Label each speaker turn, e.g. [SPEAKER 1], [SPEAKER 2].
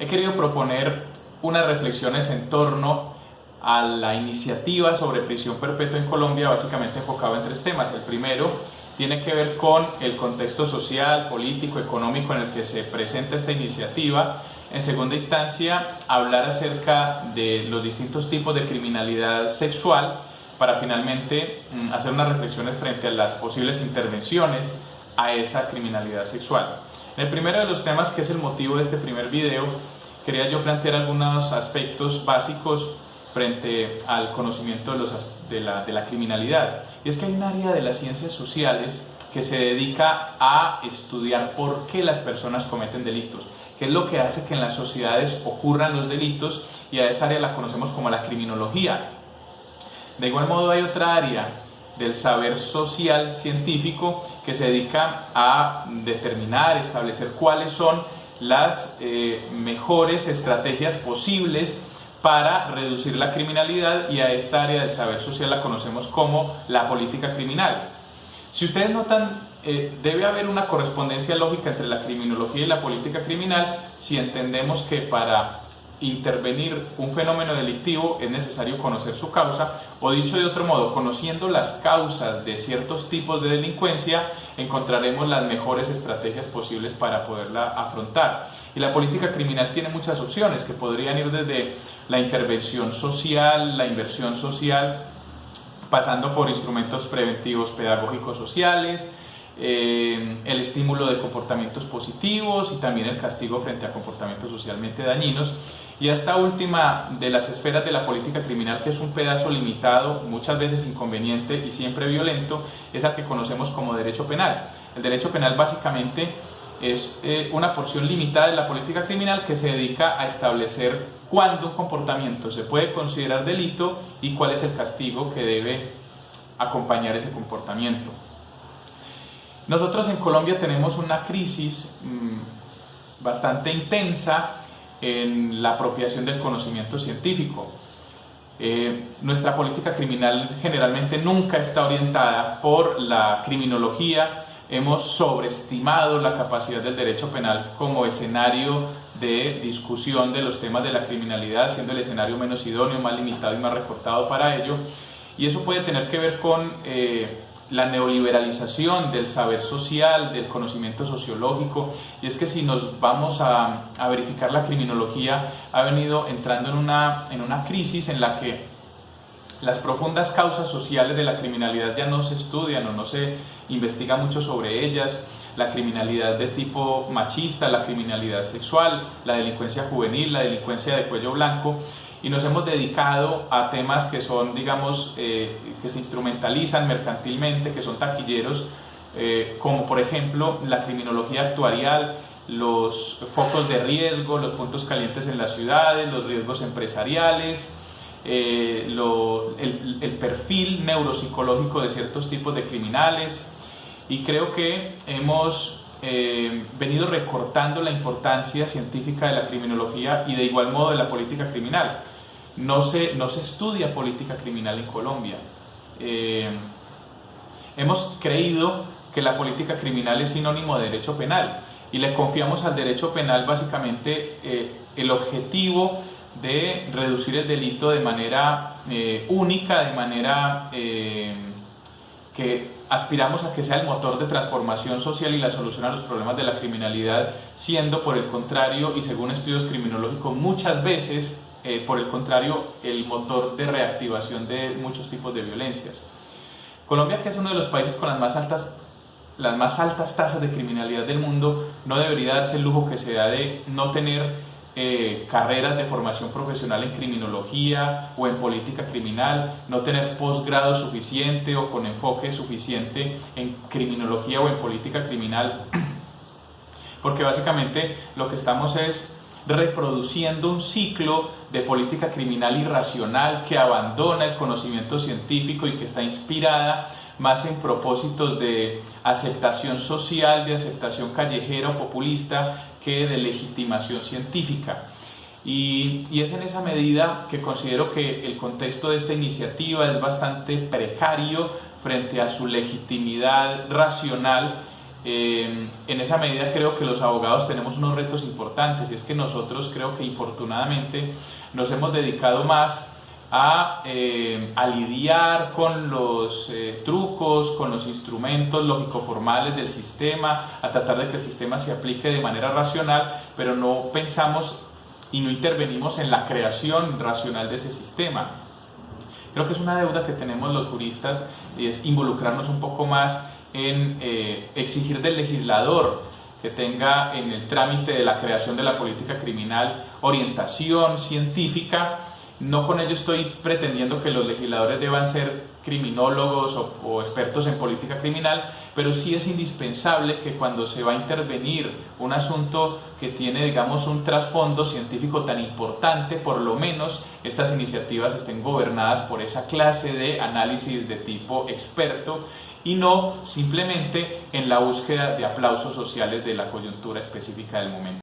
[SPEAKER 1] he querido proponer unas reflexiones en torno a la iniciativa sobre prisión perpetua en Colombia, básicamente enfocado en tres temas. El primero tiene que ver con el contexto social, político, económico en el que se presenta esta iniciativa. En segunda instancia, hablar acerca de los distintos tipos de criminalidad sexual para finalmente hacer unas reflexiones frente a las posibles intervenciones a esa criminalidad sexual. En el primero de los temas, que es el motivo de este primer video, quería yo plantear algunos aspectos básicos frente al conocimiento de la criminalidad. Y es que hay un área de las ciencias sociales que se dedica a estudiar por qué las personas cometen delitos, qué es lo que hace que en las sociedades ocurran los delitos, y a esa área la conocemos como la criminología. De igual modo hay otra área del saber social científico que se dedica a determinar, establecer cuáles son las mejores estrategias posibles para reducir la criminalidad, y a esta área del saber social la conocemos como la política criminal. Si ustedes notan, debe haber una correspondencia lógica entre la criminología y la política criminal si entendemos que para intervenir un fenómeno delictivo es necesario conocer su causa, o dicho de otro modo, conociendo las causas de ciertos tipos de delincuencia, encontraremos las mejores estrategias posibles para poderla afrontar. Y la política criminal tiene muchas opciones que podrían ir desde la intervención social, la inversión social, pasando por instrumentos preventivos pedagógicos sociales, el estímulo de comportamientos positivos y también el castigo frente a comportamientos socialmente dañinos. Y esta última de las esferas de la política criminal, que es un pedazo limitado, muchas veces inconveniente y siempre violento, es la que conocemos como derecho penal. El derecho penal básicamente es una porción limitada de la política criminal que se dedica a establecer cuándo un comportamiento se puede considerar delito y cuál es el castigo que debe acompañar ese comportamiento. Nosotros en Colombia tenemos una crisis bastante intensa en la apropiación del conocimiento científico. Nuestra política criminal generalmente nunca está orientada por la criminología. Hemos sobreestimado la capacidad del derecho penal como escenario de discusión de los temas de la criminalidad, siendo el escenario menos idóneo, más limitado y más recortado para ello. Y eso puede tener que ver con la neoliberalización del saber social, del conocimiento sociológico. Y es que si nos vamos a verificar, la criminología ha venido entrando en una crisis en la que las profundas causas sociales de la criminalidad ya no se estudian o no se investiga mucho sobre ellas. La criminalidad de tipo machista, la criminalidad sexual, la delincuencia juvenil, la delincuencia de cuello blanco, y nos hemos dedicado a temas que son, digamos, que se instrumentalizan mercantilmente, que son taquilleros, como por ejemplo la criminología actuarial, los focos de riesgo, los puntos calientes en las ciudades, los riesgos empresariales, el perfil neuropsicológico de ciertos tipos de criminales. Y creo que hemos venido recortando la importancia científica de la criminología y de igual modo de la política criminal. No se estudia política criminal en Colombia. Hemos creído que la política criminal es sinónimo de derecho penal, y le confiamos al derecho penal básicamente el objetivo de reducir el delito de manera única, de manera que aspiramos a que sea el motor de transformación social y la solución a los problemas de la criminalidad, siendo por el contrario, y según estudios criminológicos, muchas veces por el contrario, el motor de reactivación de muchos tipos de violencias. Colombia, que es uno de los países con las más altas tasas de criminalidad del mundo, no debería darse el lujo que se da de no tener carreras de formación profesional en criminología o en política criminal, no tener posgrado suficiente o con enfoque suficiente en criminología o en política criminal, porque básicamente lo que estamos es reproduciendo un ciclo de política criminal irracional que abandona el conocimiento científico y que está inspirada más en propósitos de aceptación social, de aceptación callejera o populista, que de legitimación científica. Y es en esa medida que considero que el contexto de esta iniciativa es bastante precario frente a su legitimidad racional, En esa medida creo que los abogados tenemos unos retos importantes, y es que nosotros creo que infortunadamente nos hemos dedicado más a lidiar con los trucos, con los instrumentos lógico-formales del sistema, a tratar de que el sistema se aplique de manera racional, pero no pensamos y no intervenimos en la creación racional de ese sistema. Creo que es una deuda que tenemos los juristas, y es involucrarnos un poco más en exigir del legislador que tenga en el trámite de la creación de la política criminal orientación científica. No con ello estoy pretendiendo que los legisladores deban ser criminólogos o expertos en política criminal, pero sí es indispensable que cuando se va a intervenir un asunto que tiene, digamos, un trasfondo científico tan importante, por lo menos estas iniciativas estén gobernadas por esa clase de análisis de tipo experto, y no simplemente en la búsqueda de aplausos sociales de la coyuntura específica del momento.